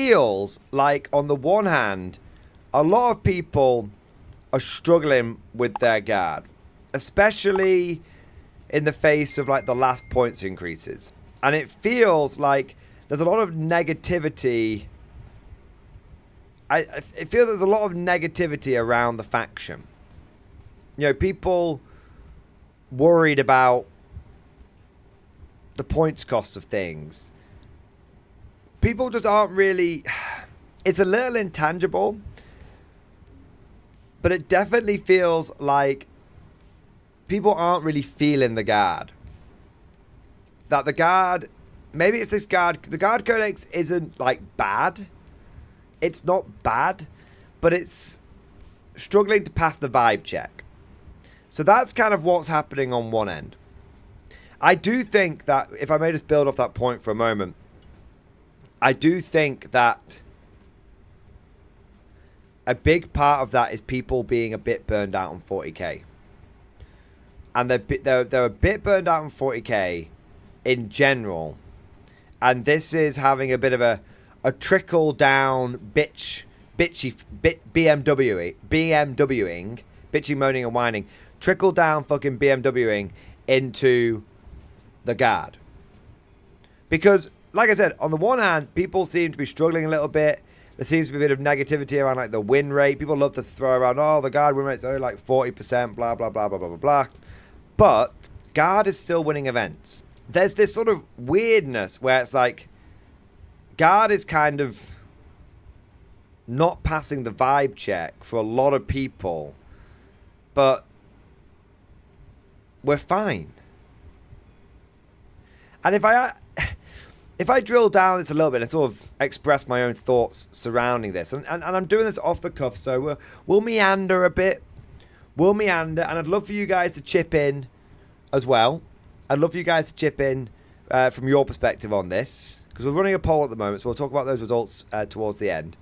feels like, on the one hand, a lot of people are struggling with their guard, especially in the face of like the last points increases. And it feels like there's a lot of negativity. I feel there's a lot of negativity around the faction. You know, people worried about the points cost of things. People just aren't really... It's a little intangible, but it definitely feels like people aren't really feeling the guard. That the guard... Maybe it's this guard... The guard codex isn't, like, bad. It's not bad, but it's struggling to pass the vibe check. So that's kind of what's happening on one end. I do think that, if I may just build off that point for a moment, I do think that a big part of that is people being a bit burned out on 40k. And they're a bit burned out on 40k in general. And this is having a bit of a trickle down BMWing, bitchy, moaning and whining, trickle down fucking BMWing into the guard. Because, like I said, on the one hand, people seem to be struggling a little bit. There seems to be a bit of negativity around like the win rate. People love to throw around, oh, the guard win rate's only like 40%, blah, blah, blah, blah, blah, blah, blah. But guard is still winning events. There's this sort of weirdness where it's like, guard is kind of not passing the vibe check for a lot of people, but we're fine. And if I drill down this a little bit and sort of express my own thoughts surrounding this, and I'm doing this off the cuff, so we'll meander a bit. We'll meander, and I'd love for you guys to chip in as well. I'd love for you guys to chip in from your perspective on this, because we're running a poll at the moment, so we'll talk about those results towards the end.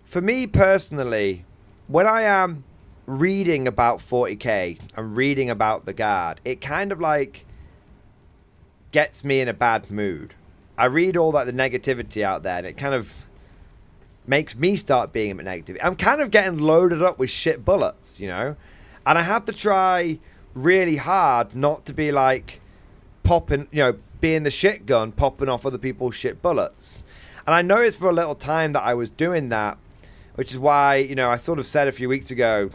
For me personally, when I am reading about 40k and reading about the guard, it kind of like gets me in a bad mood. I read all like the negativity out there, and it kind of makes me start being a bit negative. I'm kind of getting loaded up with shit bullets, you know, and I have to try really hard not to be like popping, you know, being the shit gun, popping off other people's shit bullets. And I noticed for a little time that I was doing that, which is why, you know, I sort of said a few weeks ago,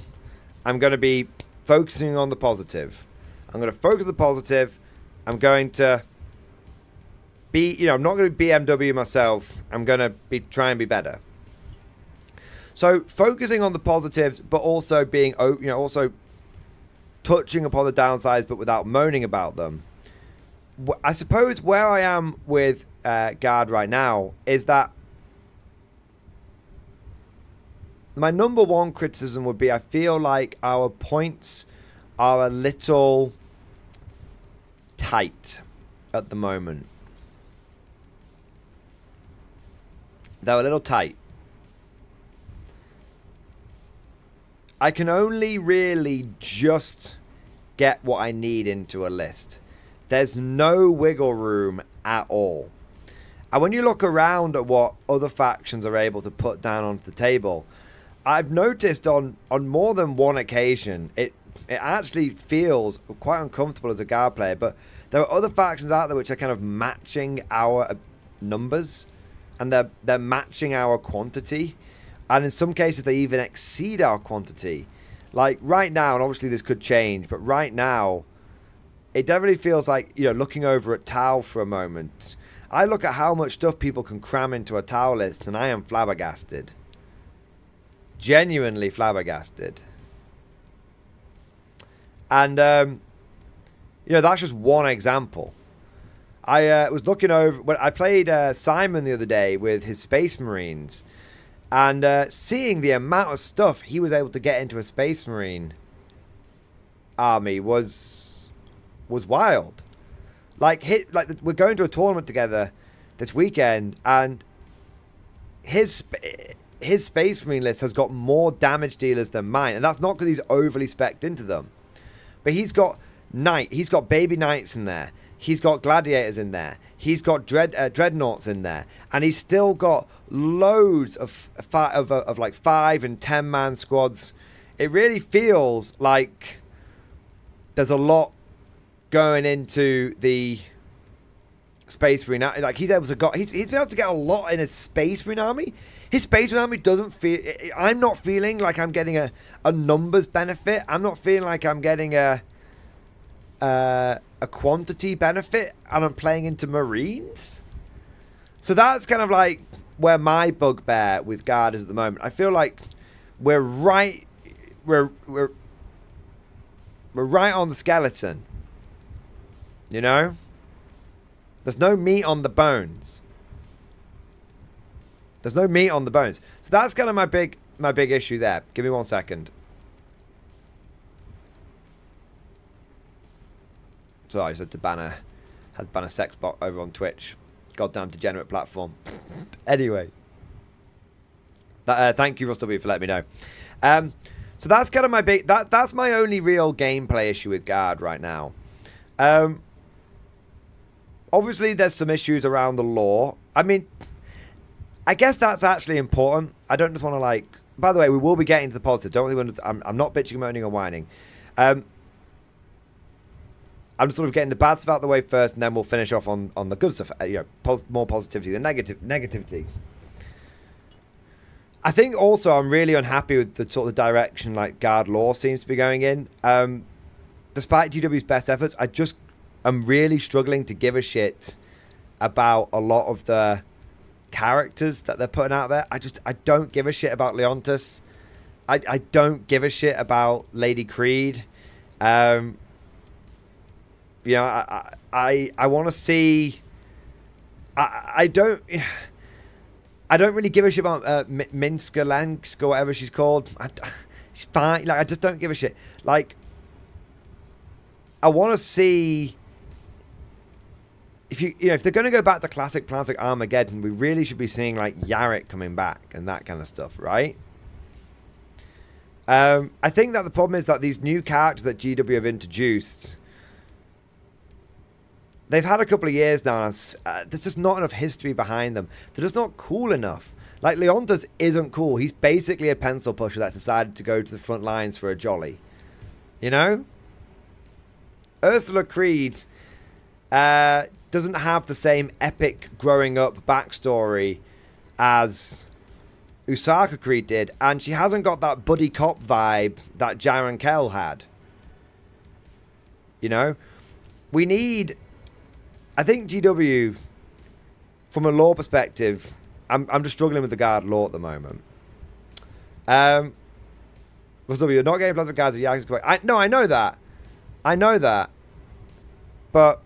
I'm going to be focusing on the positive. I'm going to focus on the positive. I'm going to be, you know, I'm not going to be BMW myself. I'm going to be try and be better. So focusing on the positives, but also being, you know, also touching upon the downsides, but without moaning about them. I suppose where I am with guard right now is that my number one criticism would be I feel like our points are a little tight at the moment. They're a little tight. I can only really just get what I need into a list. There's no wiggle room at all. And when you look around at what other factions are able to put down onto the table, I've noticed on more than one occasion, it actually feels quite uncomfortable as a guard player, but there are other factions out there which are kind of matching our numbers, and they're matching our quantity, and in some cases they even exceed our quantity. Like right now, and obviously this could change, but right now it definitely feels like, you know, looking over at Tau for a moment, I look at how much stuff people can cram into a Tau list, and I am flabbergasted. Genuinely flabbergasted. And you know, that's just one example. I was looking over when I played Simon the other day with his Space Marines, and seeing the amount of stuff he was able to get into a Space Marine army was wild. Like we're going to a tournament together this weekend, and his Space Marine list has got more damage dealers than mine, and that's not because he's overly spec'd into them, but he's got baby knights in there. He's got gladiators in there. He's got dreadnoughts in there, and he's still got loads of like 5 and 10 man squads. It really feels like there's a lot going into the Space Marine. Like he's been able to get a lot in his Space Marine army. His Space Marine army doesn't feel. I'm not feeling like I'm getting a numbers benefit. I'm not feeling like I'm getting a quantity benefit, and I'm playing into Marines. So that's kind of like where my bugbear with Guard is at the moment. I feel like we're right on the skeleton. You know? There's no meat on the bones. There's no meat on the bones. So that's kind of my big issue there. Give me 1 second. So I just had to ban a sex bot over on Twitch. Goddamn degenerate platform. Anyway. Thank you, Russ W, for letting me know. So that's kind of my that's my only real gameplay issue with Guard right now. Obviously, there's some issues around the lore. I mean, I guess that's actually important. I don't just want to like... By the way, we will be getting to the positive. Don't really I'm not bitching, moaning, or whining. I'm just sort of getting the bad stuff out of the way first, and then we'll finish off on the good stuff. More positivity than negativity. I think also I'm really unhappy with the sort of direction like Guard lore seems to be going in. Despite GW's best efforts, I'm really struggling to give a shit about a lot of the characters that they're putting out there. I don't give a shit about Leontis. I don't give a shit about Lady Creed. You know, I want to see. I don't really give a shit about Minska Lansk or whatever she's called. She's fine. Like I just don't give a shit. Like I want to see. If they're going to go back to classic plans like Armageddon, we really should be seeing like Yarrick coming back and that kind of stuff, right? I think that the problem is that these new characters that GW have introduced, they've had a couple of years now, and there's just not enough history behind them. They're just not cool enough. Like Leontis isn't cool. He's basically a pencil pusher that decided to go to the front lines for a jolly. You know? Ursula Creed doesn't have the same epic growing up backstory as Usaka Creed did, and she hasn't got that buddy cop vibe that Jaren Kell had. You know? We need... I think GW, from a lore perspective, I'm just struggling with the Guard lore at the moment. You're not getting plasma guards with Yakuza. No, I know that. I know that. But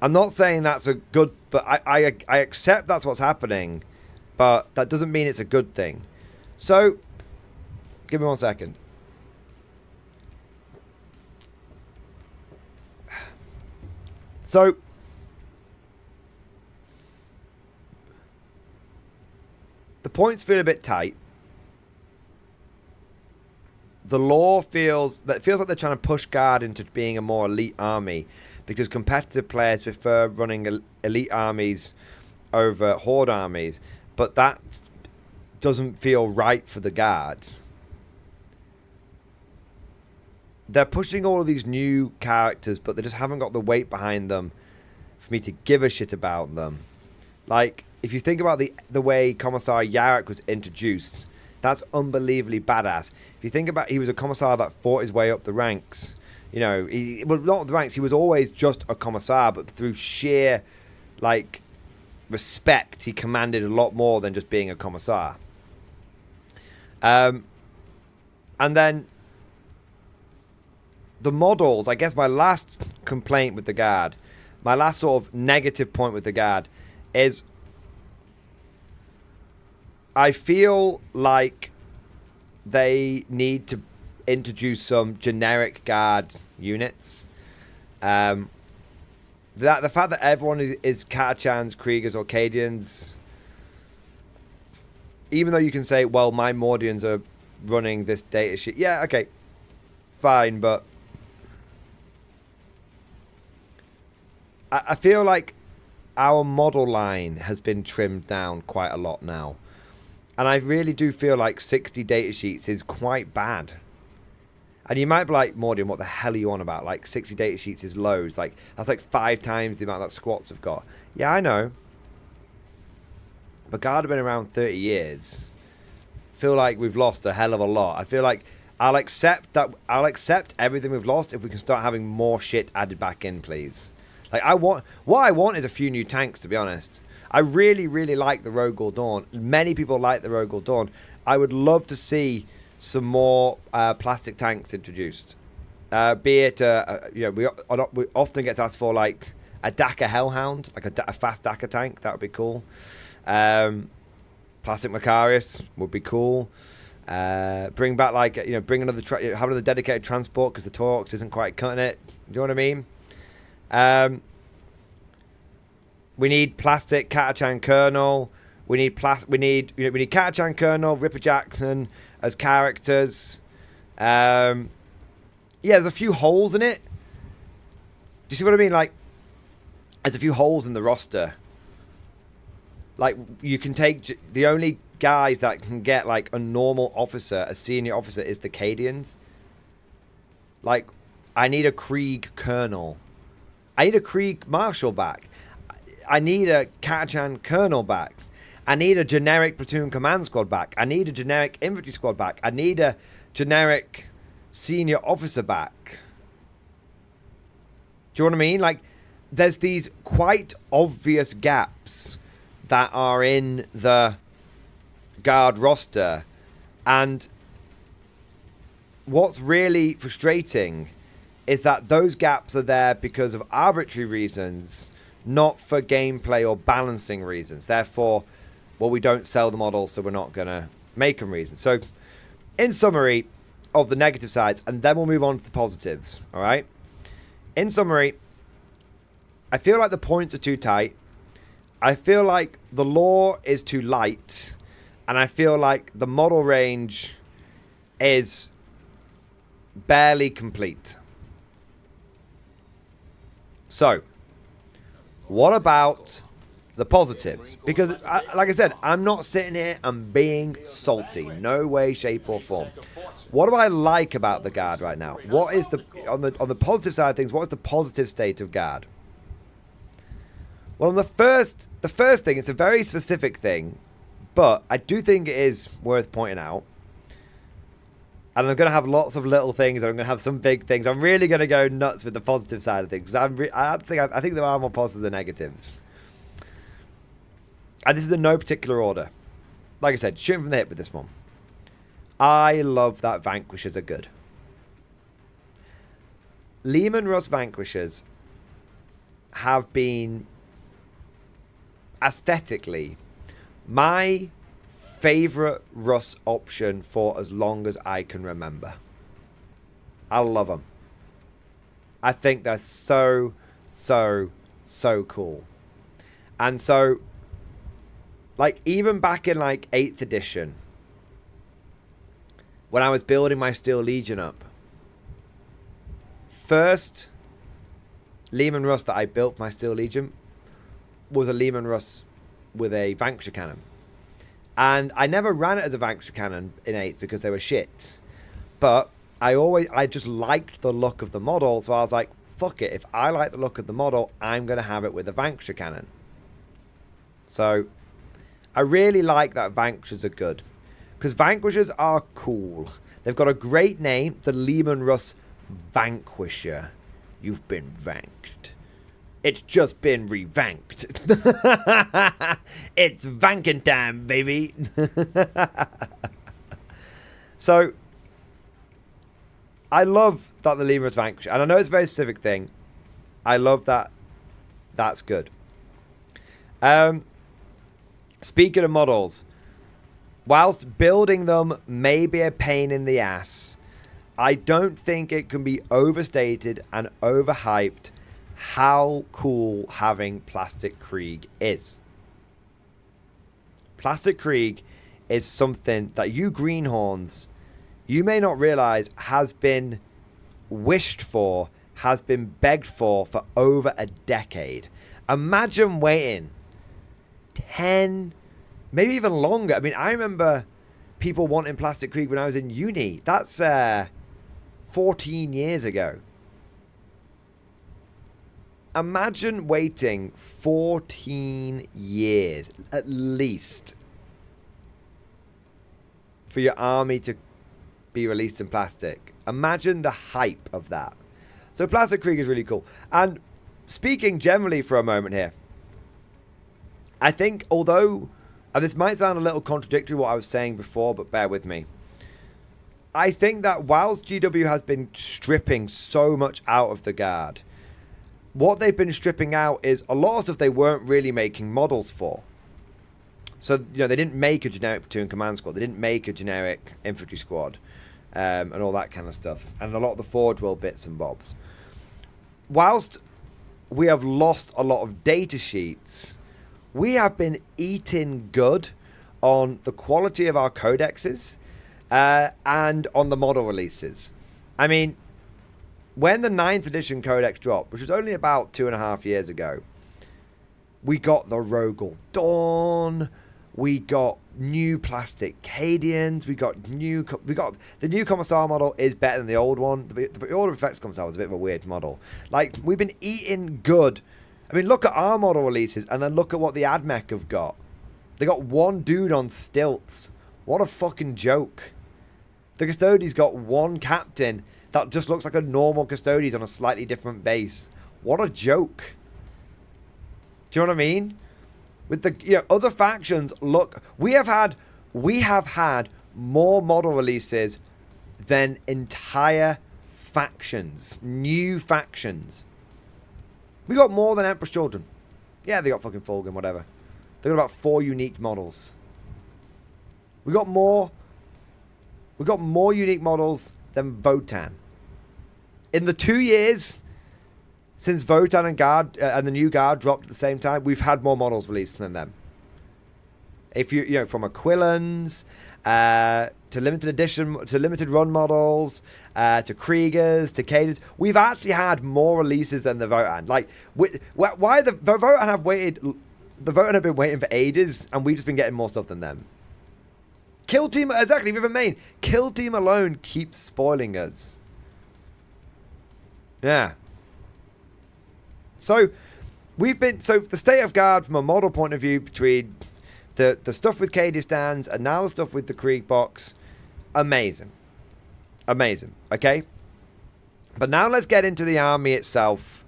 I'm not saying that's a good... But I accept that's what's happening. But that doesn't mean it's a good thing. So, give me 1 second. So, the points feel a bit tight. The lore feels like they're trying to push Guard into being a more elite army, because competitive players prefer running elite armies over horde armies, but that doesn't feel right for the Guard. They're pushing all of these new characters, but they just haven't got the weight behind them for me to give a shit about them. Like, if you think about the way Commissar Yarrick was introduced, that's unbelievably badass. If you think about, he was a Commissar that fought his way up the ranks. You know, well, not the ranks, he was always just a Commissar, but through sheer, like, respect, he commanded a lot more than just being a Commissar. And then the models, I guess my last complaint with the Guard, my last sort of negative point with the Guard is I feel like they need to introduce some generic Guard units. The fact that everyone is Katachans, Kriegers, or Cadians, even though you can say, well, my Mordians are running this data sheet. Yeah, okay. Fine, but I feel like our model line has been trimmed down quite a lot now. And I really do feel like 60 data sheets is quite bad. And you might be like, Mordian, what the hell are you on about? Like, 60 data sheets is loads. Like, that's like 5 times the amount that squats have got. Yeah, I know. But Guard have been around 30 years. I feel like we've lost a hell of a lot. I feel like I'll accept everything we've lost if we can start having more shit added back in, please. Like, what I want is a few new tanks, to be honest. I really, really like the Rogue Dawn. Many people like the Rogue Dawn. I would love to see some more plastic tanks introduced. Be it, we often gets asked for like a Dakar Hellhound, like a fast Dakar tank. That would be cool. Plastic Macarius would be cool. Bring back like bring another have another dedicated transport because the Torx isn't quite cutting it. Do you know what I mean? We need plastic Catachan Colonel. We need Catachan Colonel, Ripper Jackson as characters. Yeah, there's a few holes in it. Do you see what I mean? Like, there's a few holes in the roster. Like, you can take the only guys that can get like a normal officer, a senior officer, is the Cadians. Like, I need a Krieg Colonel. I need a Krieg Marshal back. I need a Catachan Colonel back. I need a generic platoon command squad back. I need a generic infantry squad back. I need a generic senior officer back. Do you know what I mean? Like, there's these quite obvious gaps that are in the Guard roster. And what's really frustrating is that those gaps are there because of arbitrary reasons, not for gameplay or balancing reasons. Therefore, well, we don't sell the models, so we're not going to make them reasons. So, in summary of the negative sides, and then we'll move on to the positives, all right? In summary, I feel like the points are too tight. I feel like the lore is too light. And I feel like the model range is barely complete. So, what about the positives? Because, like I said, I'm not sitting here and being salty. No way, shape, or form. What do I like about the Guard right now? What is on the positive side of things? What is the positive state of Guard? Well, on the first thing, it's a very specific thing, but I do think it is worth pointing out. And I'm going to have lots of little things, and I'm going to have some big things. I'm really going to go nuts with the positive side of things. I think there are more positives than negatives. And this is in no particular order. Like I said, shooting from the hip with this one. I love that Vanquishers are good. Leman Russ Vanquishers have been aesthetically my favorite Russ option for as long as I can remember. I love them. I think they're so cool. And so, like, even back in like 8th edition, when I was building my Steel Legion up, first Leman Russ that I built for my Steel Legion was a Leman Russ with a Vanquisher cannon. And I never ran it as a Vanquisher cannon in 8th because they were shit. But I just liked the look of the model, so I was like, fuck it, if I like the look of the model, I'm going to have it with a Vanquisher cannon. So, I really like that Vanquishers are good. Because Vanquishers are cool. They've got a great name, the Leman Russ Vanquisher. You've been vanked. It's just been revanked. It's vanking time, baby. So, I love that the Leman Russ Vanquisher. And I know it's a very specific thing. I love that. That's good. Speaking of models, whilst building them may be a pain in the ass, I don't think it can be overstated and overhyped how cool having Plastic Krieg is. Plastic Krieg is something that you greenhorns, you may not realize has been wished for has been begged for over a decade. Imagine waiting 10, maybe even longer. I mean, I remember people wanting Plastic Krieg when I was in uni. That's 14 years ago. Imagine waiting 14 years, at least, for your army to be released in plastic. Imagine the hype of that. So Plastic Krieg is really cool. And speaking generally for a moment here, I think although, and this might sound a little contradictory what I was saying before, but bear with me. I think that whilst GW has been stripping so much out of the Guard, what they've been stripping out is a lot of stuff they weren't really making models for. So, you know, they didn't make a generic platoon command squad. They didn't make a generic infantry squad and all that kind of stuff. And a lot of the Forge World bits and bobs. Whilst we have lost a lot of data sheets, we have been eating good on the quality of our codexes and on the model releases. I mean, when the 9th edition codex dropped, which was only about 2.5 years ago, we got the Rogel Dawn, we got new plastic Cadians, we got the new Commissar model is better than the old one. The Order of Effects Commissar was a bit of a weird model. Like, we've been eating good. I mean, look at our model releases and then look at what the AdMech have got. They got one dude on stilts. What a fucking joke. The Custodies got one captain that just looks like a normal Custodes on a slightly different base. What a joke. Do you know what I mean? With the other factions, look, we have had more model releases than entire factions, new factions. We got more than Emperor's Children. Yeah, they got fucking Fulgen, whatever. They got about 4 unique models. We got more unique models than Votann. In the 2 years since Votann and Guard and the new Guard dropped at the same time, we've had more models released than them. If you know, from Aquilans to limited edition, to limited run models, to Kriegers, to Cadets, we've actually had more releases than the Votann. Like, why the Votann have waited? The Votann have been waiting for ages, and we've just been getting more stuff than them. Kill Team, exactly, River Main. Kill Team alone keeps spoiling us. Yeah. So the state of Guard from a model point of view between the stuff with Kyrgyzstans and now the stuff with the Krieg box, amazing. Amazing, okay? But now let's get into the army itself.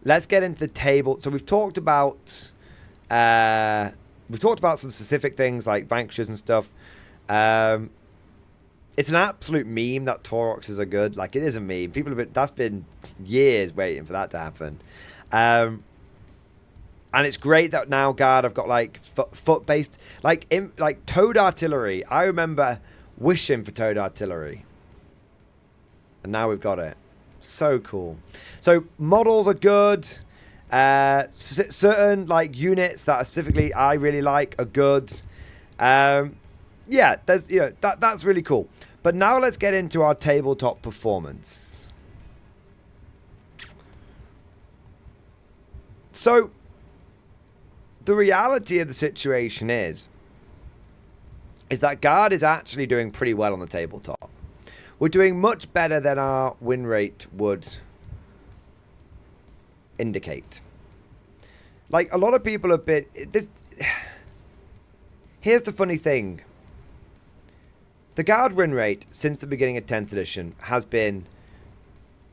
Let's get into the table. So we've talked about some specific things like vanquishers and stuff. It's an absolute meme that Tauroxes are good. Like, it is a meme. People have been, that's been years waiting for that to happen. And it's great that now Guard have got like foot-based, like towed artillery. I remember wishing for towed artillery, and now we've got it. So cool. So models are good. Certain like units that specifically I really like are good. Yeah, there's that's really cool. But now let's get into our tabletop performance. So, the reality of the situation is that Guard is actually doing pretty well on the tabletop. We're doing much better than our win rate would indicate. Like, a lot of people have been... Here's the funny thing. The Guard win rate since the beginning of 10th edition has been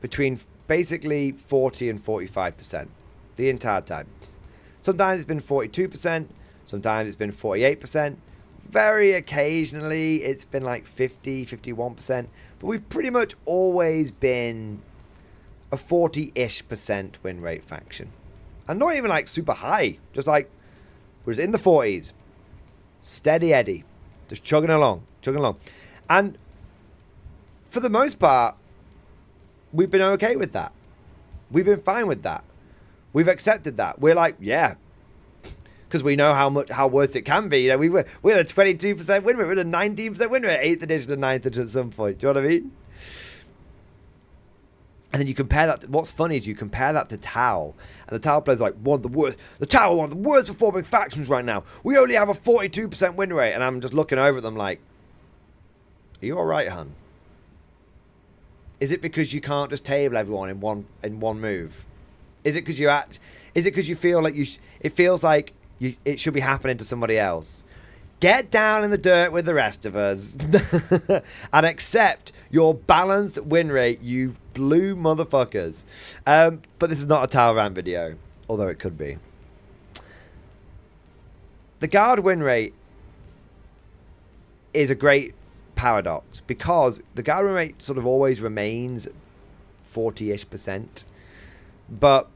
between basically 40 and 45%. The entire time. Sometimes it's been 42%, sometimes it's been 48%. Very occasionally it's been like 50, 51%, but we've pretty much always been a 40-ish% win rate faction. And not even like super high, just like we're in the 40s. Steady Eddie. Just chugging along. And for the most part, we've been okay with that. We've been fine with that. We've accepted that. We're like, yeah, because we know how worse it can be. You know, we had a 22% win rate, we had a 19% win rate, 8th edition and 9th edition at some point. Do you know what I mean? And then you compare that. What's funny is you compare that to Tau, and the Tau players are like one of the worst. The Tau are one of the worst performing factions right now. We only have a 42% win rate, and I'm just looking over at them like, "Are you all right, hun? Is it because you can't just table everyone in one move? Is it because Is it because you feel like it feels like it should be happening to somebody else? Get down in the dirt with the rest of us and accept your balanced win rate, you blue motherfuckers." But this is not a Tower Rant video, although it could be. The guard win rate is a great paradox because the guard win rate sort of always remains 40-ish%. But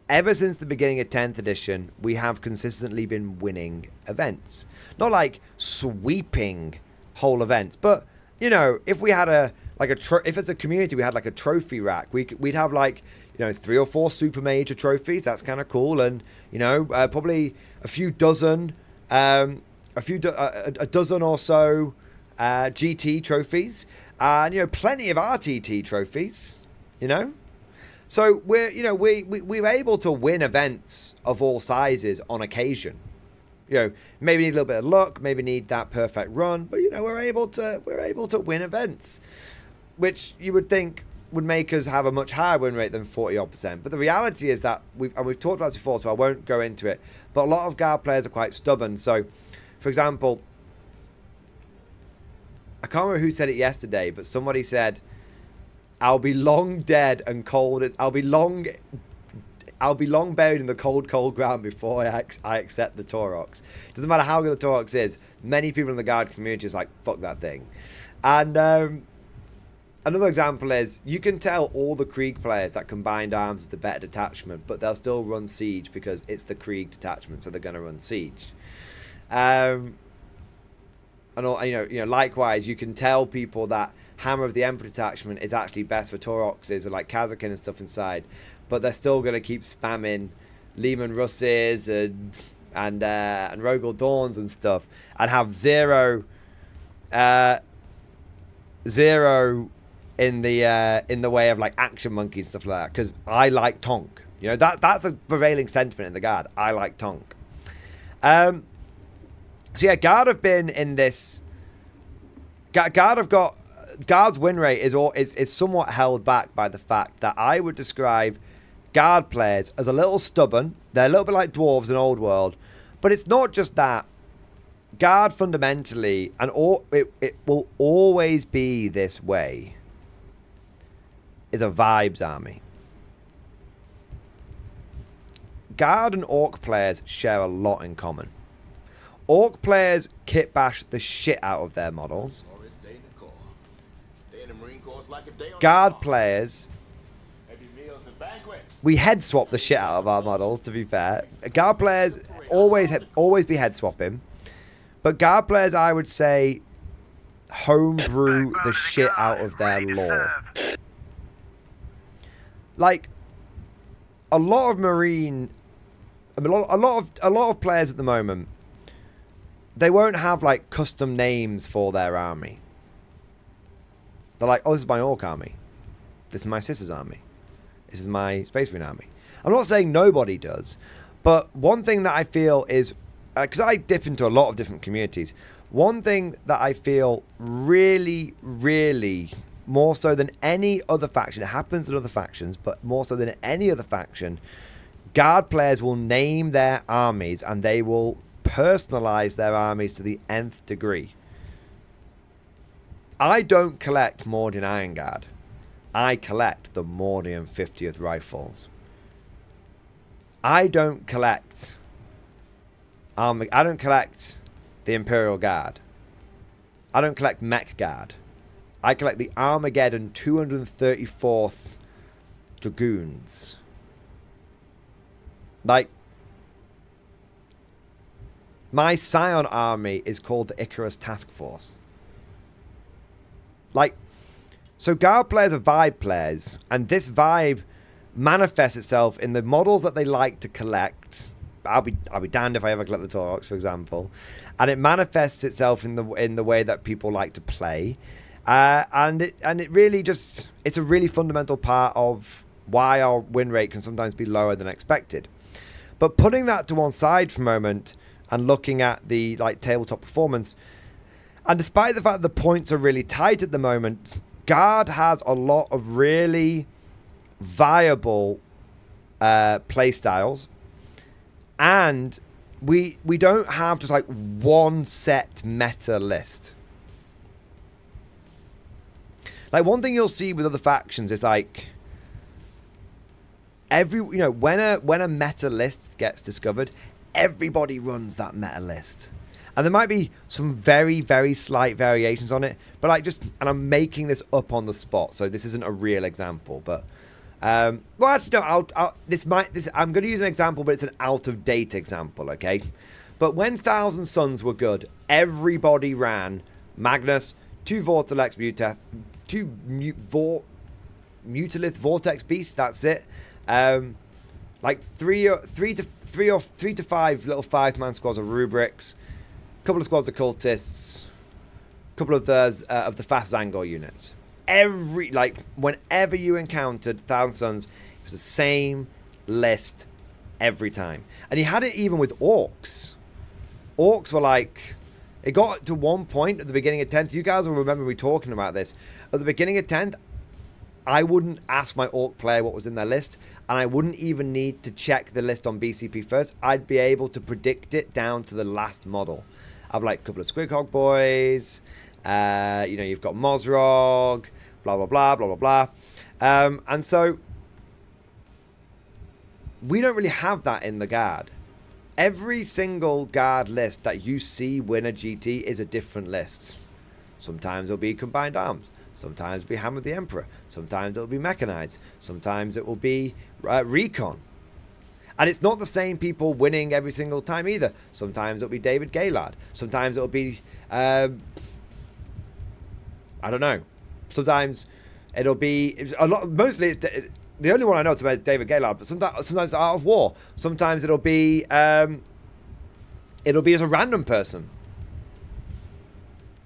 ever since the beginning of 10th edition, we have consistently been winning events. Not like sweeping whole events, but, you know, if we had if as a community we had like a trophy rack, we'd have like, you know, 3 or 4 super major trophies. That's kind of cool. And, you know, probably a few dozen, a dozen or so GT trophies. And, you know, plenty of RTT trophies, you know. So we're able to win events of all sizes on occasion. You know, maybe need a little bit of luck, maybe need that perfect run, but you know, we're able to win events, which you would think would make us have a much higher win rate than 40-odd%. But the reality is that we've talked about this before, so I won't go into it. But a lot of guard players are quite stubborn. So, for example, I can't remember who said it yesterday, but somebody said, "I'll be long dead and cold. I'll be long buried in the cold ground before I accept the Taurox." Doesn't matter how good the Taurox is. Many people in the guard community is like, fuck that thing. And another example is you can tell all the Krieg players that Combined Arms is the better detachment, but they'll still run Siege because it's the Krieg detachment, so they're going to run Siege. And all, you know, likewise, you can tell people that Hammer of the Emperor detachment is actually best for Tauroxes with like Kazakin and stuff inside, but they're still going to keep spamming Lehman Russes and Rogel Dawns and stuff, and have zero in the way of like Action Monkeys and stuff like that, because I like Tonk. You know, that's a prevailing sentiment in the Guard. I like Tonk. So yeah, Guard have been in this. Guard have got. Guard's win rate is somewhat held back by the fact that I would describe Guard players as a little stubborn. They're a little bit like dwarves in Old World, but it's not just that. Guard fundamentally, and it will always be this way, is a vibes army. Guard and Orc players share a lot in common. Orc players kit bash the shit out of their models. Guard players, we head swap the shit out of our models, to be fair. Guard players always be head swapping. But Guard players, I would say, homebrew the shit out of their lore. Like, a lot of Marine, I mean, a lot of players at the moment, they won't have like custom names for their army. They're like, "Oh, this is my Orc army. This is my Sisters army. This is my Space Marine army." I'm not saying nobody does, but one thing that I feel is, because I dip into a lot of different communities, one thing that I feel really, really, more so than any other faction, it happens in other factions, but more so than any other faction, Guard players will name their armies and they will personalize their armies to the nth degree. I don't collect Mordian Iron Guard. I collect the Mordian 50th Rifles. I don't collect the Imperial Guard. I don't collect Mech Guard. I collect the Armageddon 234th Dragoons. Like, my Scion army is called the Icarus Task Force. Like, so Guard players are vibe players, and this vibe manifests itself in the models that they like to collect. I'll be damned if I ever collect the Taurox, for example. And it manifests itself in the way that people like to play. And it really just, it's a really fundamental part of why our win rate can sometimes be lower than expected. But putting that to one side for a moment and looking at the like tabletop performance, and despite the fact that the points are really tight at the moment, Guard has a lot of really viable play styles, and we don't have just like one set meta list. Like, one thing you'll see with other factions is like when a meta list gets discovered, everybody runs that meta list. And there might be some very, very slight variations on it, but like and I'm making this up on the spot, so this isn't a real example, but well, actually, no, I'm going to use an example, but it's an out-of-date example, okay? But when Thousand Suns were good, everybody ran Magnus, 2 Vortex Muteth, 2 Mutilith Vortex Beasts, that's it. Like 3 to 5 little 5-man squads of Rubrics, a couple of squads of Cultists, a couple of the fast Zangor units. Whenever you encountered Thousand Suns, it was the same list every time. And he had it even with Orcs. Orcs were like, it got to one point at the beginning of 10th. You guys will remember me talking about this. At the beginning of 10th, I wouldn't ask my Orc player what was in their list, and I wouldn't even need to check the list on BCP first. I'd be able to predict it down to the last model. I've like a couple of Squighog boys, you've got Mozrog, blah, blah, blah, blah, blah, blah. And so we don't really have that in the Guard. Every single Guard list that you see win a GT is a different list. Sometimes it'll be Combined Arms. Sometimes it'll be Hammer of the Emperor. Sometimes it'll be Mechanized. Sometimes it will be Recon. And it's not the same people winning every single time either. Sometimes it'll be David Gaylard. Sometimes it'll be, I don't know. Sometimes it'll be a lot. Mostly, it's the only one I know is David Gaylard. But sometimes it's Art of War. Sometimes it'll be as a random person.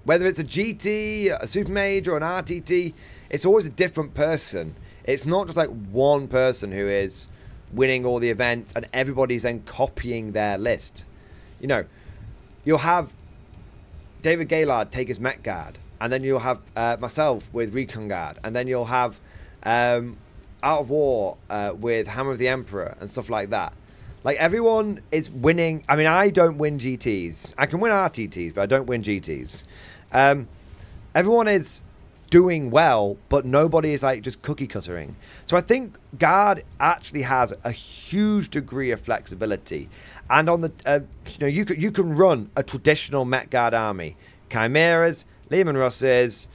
Whether it's a GT, a Super Mage, or an RTT, it's always a different person. It's not just like one person who is winning all the events and everybody's then copying their list. You'll have David Gaylard take his Met Guard, and then you'll have myself with Recon Guard, and then you'll have Out of War with Hammer of the Emperor and stuff like that. Like, everyone is winning. I mean, I don't win GTs. I can win RTTs, but I don't win GTs. Everyone is doing well, but nobody is like just cookie cuttering. So I think Guard actually has a huge degree of flexibility. And on the, you can run a traditional Met Guard army, Chimeras, Lehman Russes,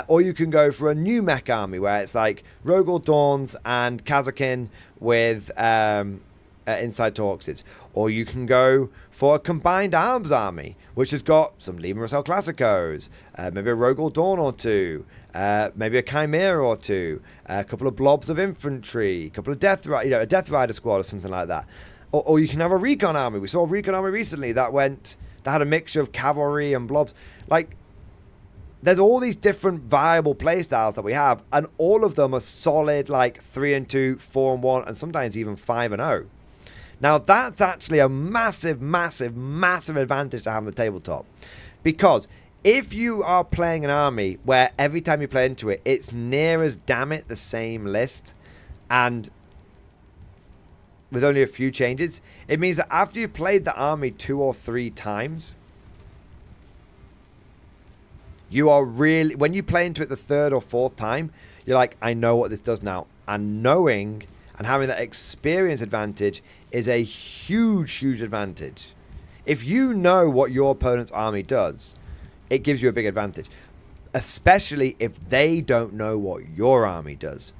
or you can go for a new mech army where it's like Rogol Dawns and Kazakin with Inside Torxes. Or you can go for a Combined Arms army, which has got some Lehman Russell Classicos, maybe a Rogol Dawn or two, maybe a Chimera or two, a couple of blobs of infantry, a couple of a Death Rider squad or something like that. Or you can have a Recon army. We saw a Recon army recently that had a mixture of cavalry and blobs. Like, there's all these different viable playstyles that we have, and all of them are solid, like 3-2, 4-1, and sometimes even 5-0. Now, that's actually a massive, massive, massive advantage to have on the tabletop. Because if you are playing an army where every time you play into it, it's near as damn it the same list, and with only a few changes, it means that after you've played the army 2 or 3 times, you are really, when you play into it the 3rd or 4th time, you're like, I know what this does now. And knowing and having that experience advantage is a huge, huge advantage. If you know what your opponent's army does, it gives you a big advantage. Especially if they don't know what your army does.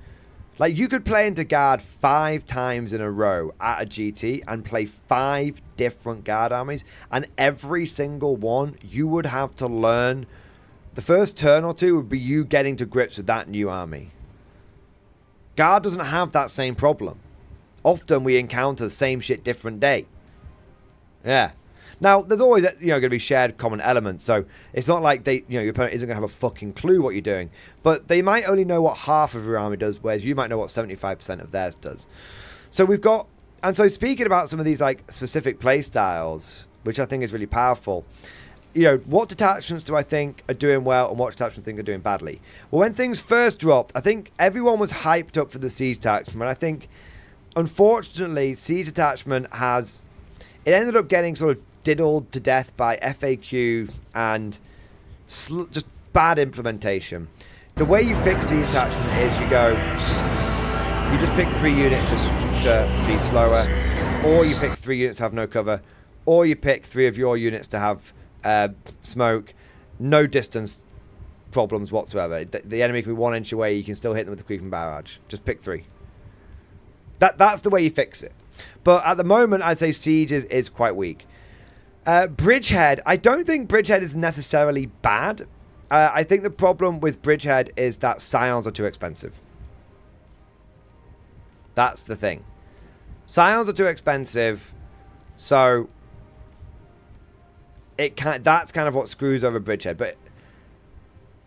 Like, you could play into Guard 5 times in a row at a GT and play 5 different Guard armies, and every single one you would have to learn. The first turn or 2 would be you getting to grips with that new army. Guard doesn't have that same problem. Often we encounter the same shit different day. Yeah. Now, there's always, going to be shared common elements, so it's not like your opponent isn't going to have a fucking clue what you're doing, but they might only know what half of your army does, whereas you might know what 75% of theirs does. So we've got, and so speaking about some of these like specific play styles, which I think is really powerful. What detachments do I think are doing well and what detachments I think are doing badly? Well, when things first dropped, I think everyone was hyped up for the siege detachment. I think, unfortunately, siege detachment it ended up getting sort of diddled to death by FAQ and just bad implementation. The way you fix siege detachment is you just pick 3 units to be slower, or you pick 3 units to have no cover, or you pick 3 of your units to have smoke, no distance problems whatsoever. The enemy can be 1 inch away, you can still hit them with the creeping barrage. Just pick 3. That's the way you fix it. But at the moment, I'd say siege is quite weak. Bridgehead, I don't think Bridgehead is necessarily bad. I think the problem with Bridgehead is that scions are too expensive. That's the thing. Scions are too expensive, so that's kind of what screws over Bridgehead. But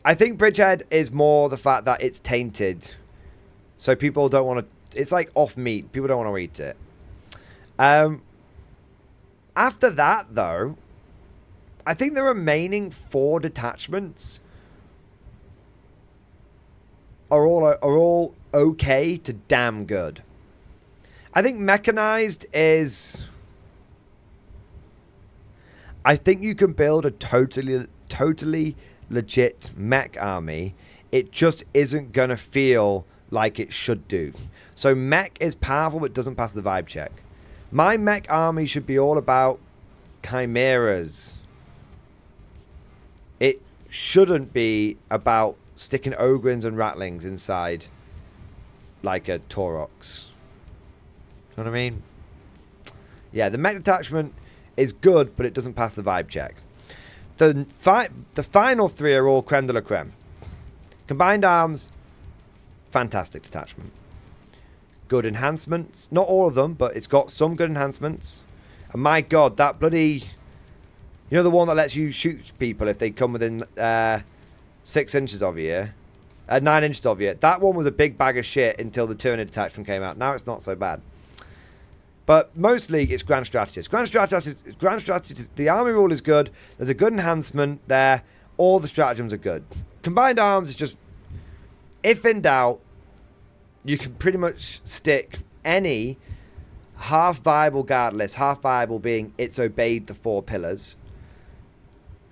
I think Bridgehead is more the fact that it's tainted, so people don't want to. It's like off meat. People don't want to eat it. After that, though, I think the remaining 4 detachments are all okay to damn good. I think mechanized is. I think you can build a totally legit mech army. It just isn't going to feel like it should do. So mech is powerful but doesn't pass the vibe check. My mech army should be all about chimeras. It shouldn't be about sticking ogrins and rattlings inside like a Taurox. You know what I mean? Yeah, the mech detachment is good, but it doesn't pass the vibe check. The final 3 are all creme de la creme. Combined arms, fantastic detachment. Good enhancements. Not all of them, but it's got some good enhancements. And my god, that bloody... the one that lets you shoot people if they come within 6 inches of you. 9 inches of you. That one was a big bag of shit until the Tyranid detachment came out. Now it's not so bad. But mostly it's grand strategies. Grand strategies, the army rule is good. There's a good enhancement there. All the stratagems are good. Combined arms is just, if in doubt, you can pretty much stick any half viable guard list. Half viable being it's obeyed the 4 pillars.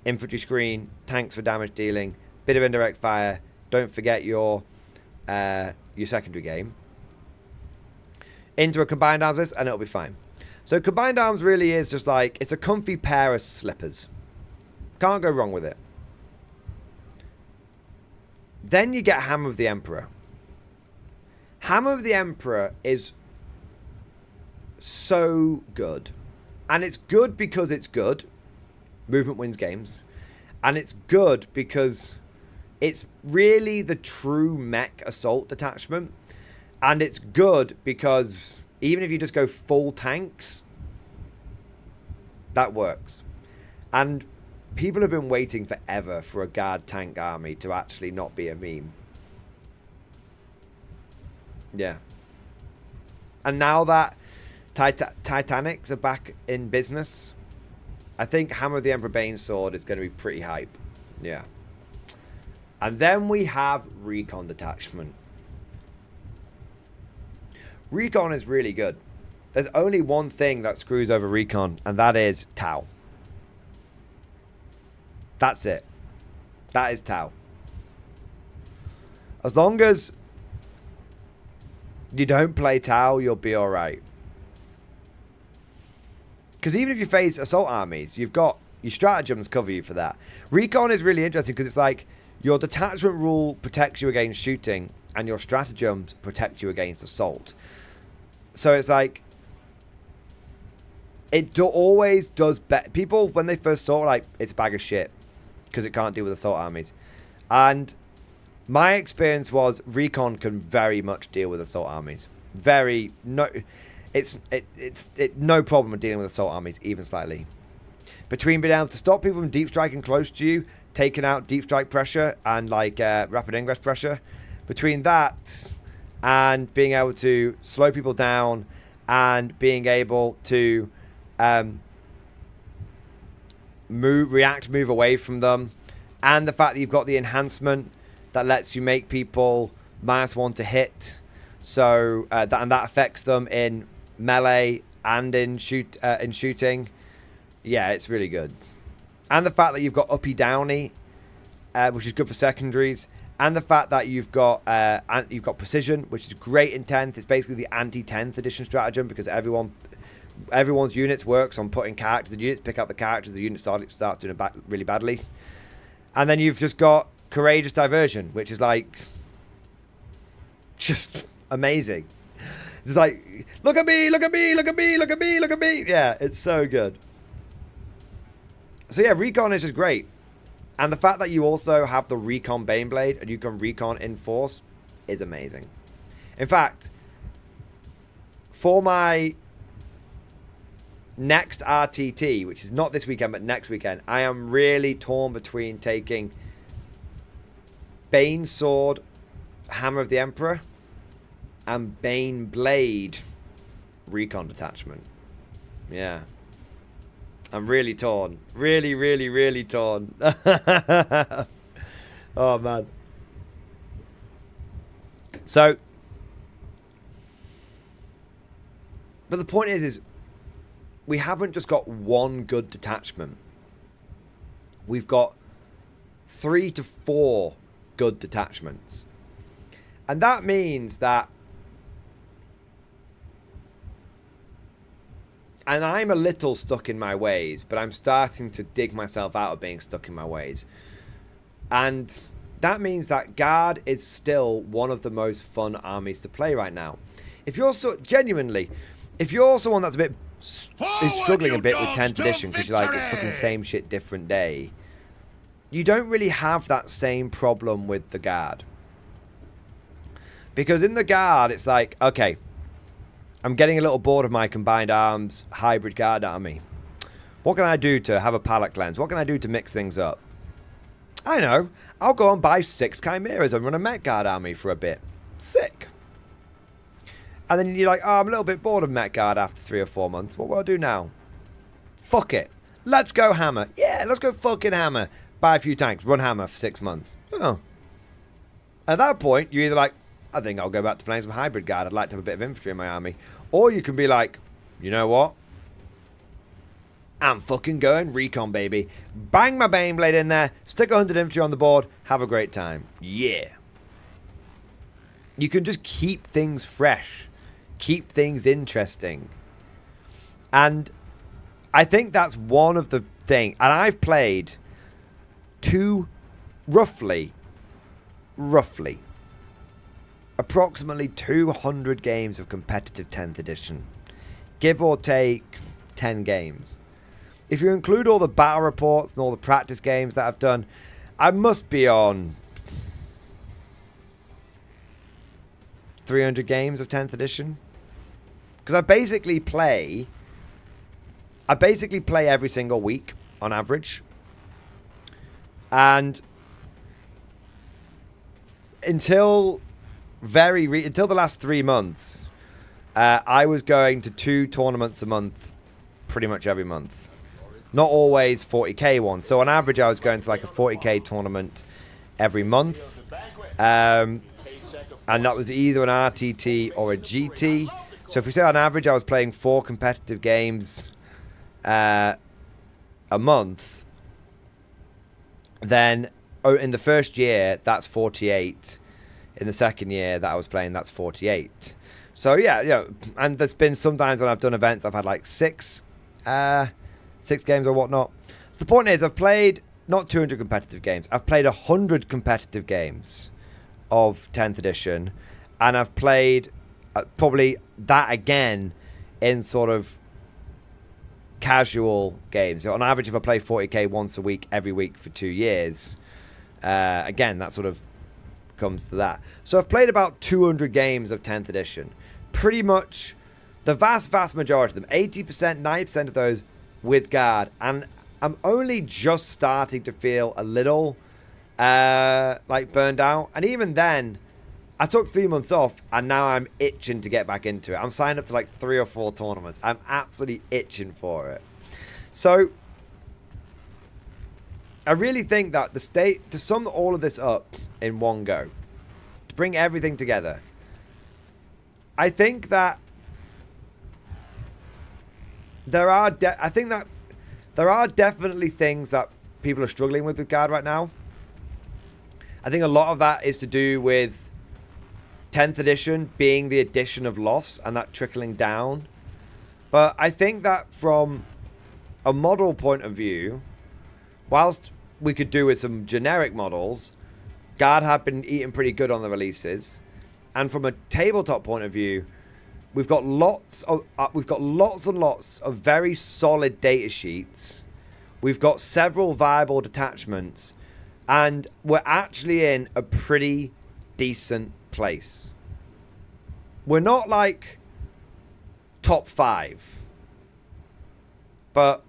Infantry screen, tanks for damage dealing, bit of indirect fire. Don't forget your secondary game. Into a combined arms list and it'll be fine. So combined arms really is just like, it's a comfy pair of slippers. Can't go wrong with it. Then you get Hammer of the Emperor. Hammer of the Emperor is so good. And it's good because it's good. Movement wins games. And it's good because it's really the true mech assault detachment. And it's good because even if you just go full tanks, that works. And people have been waiting forever for a guard tank army to actually not be a meme. Yeah. And now that Titanics are back in business, I think Hammer of the Emperor Banesword is going to be pretty hype. Yeah. And then we have Recon Detachment. Recon is really good. There's only one thing that screws over Recon, and that is Tau. That's it. That is Tau. As long as you don't play Tau, you'll be alright. Because even if you face assault armies, you've got your stratagems cover you for that. Recon is really interesting because it's like your detachment rule protects you against shooting and your stratagems protect you against assault. So it's like, it always does better. People, when they first saw it, like, it's a bag of shit because it can't deal with assault armies. And my experience was Recon can very much deal with assault armies. It's no problem with dealing with assault armies, even slightly. between being able to stop people from deep striking close to you, taking out deep strike pressure and like rapid ingress pressure, between that and being able to slow people down and being able to move away from them, and the fact that you've got the enhancement that lets you make people -1 to hit, so that affects them in melee and in shooting. Yeah, it's really good. And the fact that you've got uppy downy, which is good for secondaries, and the fact that you've got precision, which is great in 10th. It's basically the anti-10th edition stratagem, because everyone's units works on putting characters in units, pick up the characters, the unit starts doing it really badly. And then you've just got courageous diversion, which is like just amazing. It's like, look at me, look at me, look at me, look at me, look at me. Yeah, it's so good. So yeah, recon is just great. And the fact that you also have the recon Baneblade and you can recon in force is amazing. In fact, for my next RTT, which is not this weekend but next weekend, I am really torn between taking Bane Sword, Hammer of the Emperor, and Bane Blade recon detachment. Yeah. I'm really torn. Really, really, really torn. Oh, man. So, but the point is we haven't just got one good detachment. We've got 3 to 4 good detachments. And that means that, and I'm a little stuck in my ways, but I'm starting to dig myself out of being stuck in my ways. And that means that Guard is still one of the most fun armies to play right now. If you're genuinely, if you're someone that's is struggling a bit with 10th edition because you're like, it's fucking same shit, different day, you don't really have that same problem with the Guard. Because in the Guard, it's like, okay, I'm getting a little bored of my combined arms hybrid Guard army. What can I do to have a palette cleanse? What can I do to mix things up? I know. I'll go and buy 6 Chimeras and run a Met Guard army for a bit. Sick. And then you're like, oh, I'm a little bit bored of Met Guard after 3 or 4 months. What will I do now? Fuck it. Let's go Hammer. Yeah, let's go fucking Hammer. Buy a few tanks. Run Hammer for 6 months. Oh. At that point, you're either like, I think I'll go back to playing some hybrid Guard. I'd like to have a bit of infantry in my army. Or you can be like, you know what? I'm fucking going recon, baby. Bang my Baneblade in there. Stick 100 infantry on the board. Have a great time. Yeah. You can just keep things fresh. Keep things interesting. And I think that's one of the things. And I've played approximately 200 games of competitive 10th edition. Give or take 10 games. If you include all the battle reports and all the practice games that I've done, I must be on 300 games of 10th edition. Because I basically play every single week on average. And until the last 3 months, I was going to 2 tournaments a month, pretty much every month. Not always 40k ones. So on average, I was going to like a 40k tournament every month. And that was either an RTT or a GT. So if we say on average, I was playing 4 competitive games a month, then in the first year, that's 48. In the second year that I was playing, that's 48. So yeah, and there's been some times when I've done events, I've had like 6 games or whatnot. So the point is, I've played not 200 competitive games. I've played 100 competitive games of 10th edition, and I've played probably that again in sort of casual games. So on average, if I play 40k once a week, every week for 2 years, again, that sort of comes to that. So I've played about 200 games of 10th edition. Pretty much the vast majority of them, 80%, 90% of those with Guard. And I'm only just starting to feel a little like burned out. And even then, I took 3 months off, and now I'm itching to get back into it. I'm signed up to like 3 or 4 tournaments. I'm absolutely itching for it. So I really think that the state, to sum all of this up in one go, to bring everything together, I think that there are definitely things that people are struggling with Guard right now. I think a lot of that is to do with 10th edition being the addition of loss and that trickling down. But I think that from a model point of view, whilst we could do with some generic models, Guard have been eating pretty good on the releases. And from a tabletop point of view, we've got lots and lots of very solid data sheets. We've got several viable detachments, and we're actually in a pretty decent place. We're not like top 5, but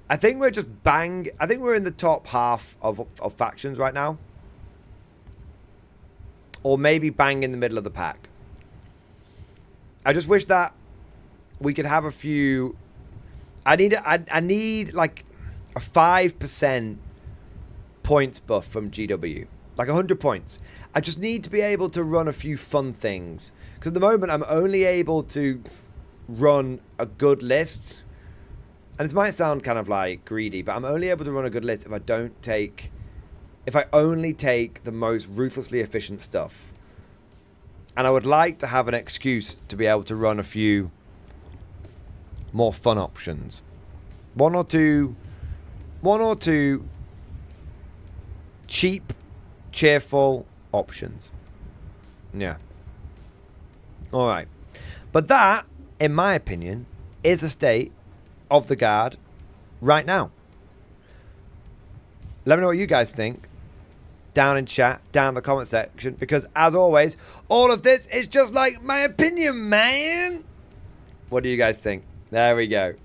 I think we're just I think we're in the top half of factions right now, or maybe bang in the middle of the pack. I just wish that we could have a few. I need like a 5% points buff from GW, like 100 points. I just need to be able to run a few fun things, because at the moment I'm only able to run a good list, and this might sound kind of like greedy, but I'm only able to run a good list if I only take the most ruthlessly efficient stuff. And I would like to have an excuse to be able to run a few more fun options. One or two cheap, cheerful options. Yeah. All right. But that, in my opinion, is the state of the Guard right now. Let me know what you guys think down in chat, down in the comment section, because as always, all of this is just like my opinion, man. What do you guys think? There we go.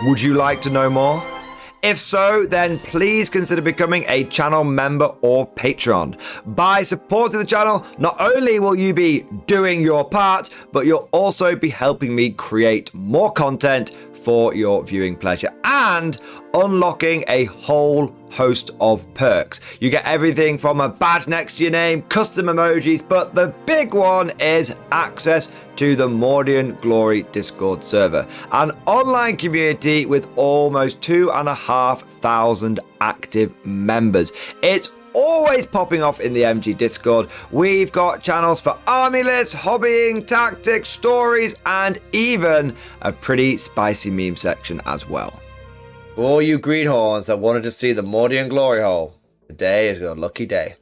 Would you like to know more? If so, then please consider becoming a channel member or patron. By supporting the channel, not only will you be doing your part, but you'll also be helping me create more content for your viewing pleasure and unlocking a whole host of perks. You get everything from a badge next to your name, custom emojis, but the big one is access to the Mordian Glory Discord server, an online community with almost 2,500 active members. It's always popping off in the MG Discord. We've got channels for army lists, hobbying, tactics, stories, and even a pretty spicy meme section as well. For all you greenhorns that wanted to see the Mordian glory hole, today is your lucky day.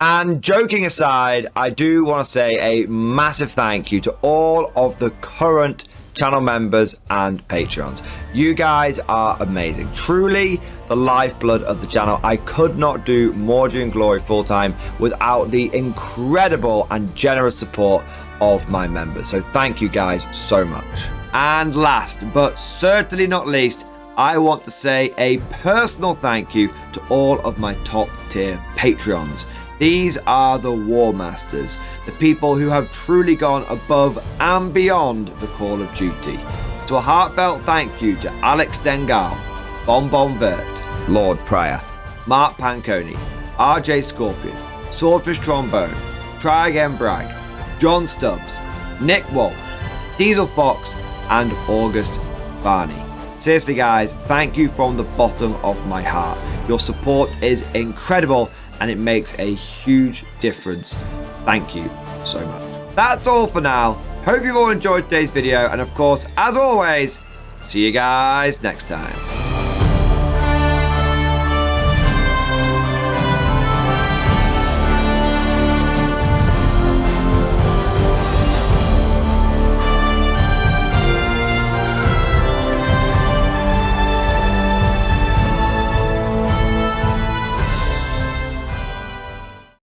And joking aside, I do want to say a massive thank you to all of the current channel members and patrons. You guys are amazing, truly the lifeblood of the channel. I could not do Mordian Glory full-time without the incredible and generous support of my members, so thank you guys so much. And last but certainly not least, I want to say a personal thank you to all of my top tier Patreons. These are the War Masters, the people who have truly gone above and beyond the call of duty. So a heartfelt thank you to Alex Dengal, Bon Vert, Lord Pryor, Mark Panconi, RJ Scorpion, Swordfish Trombone, Try Again Bragg, John Stubbs, Nick Walsh, Diesel Fox, and August Barney. Seriously guys, thank you from the bottom of my heart. Your support is incredible and it makes a huge difference. Thank you so much. That's all for now. Hope you've all enjoyed today's video, and of course, as always, see you guys next time.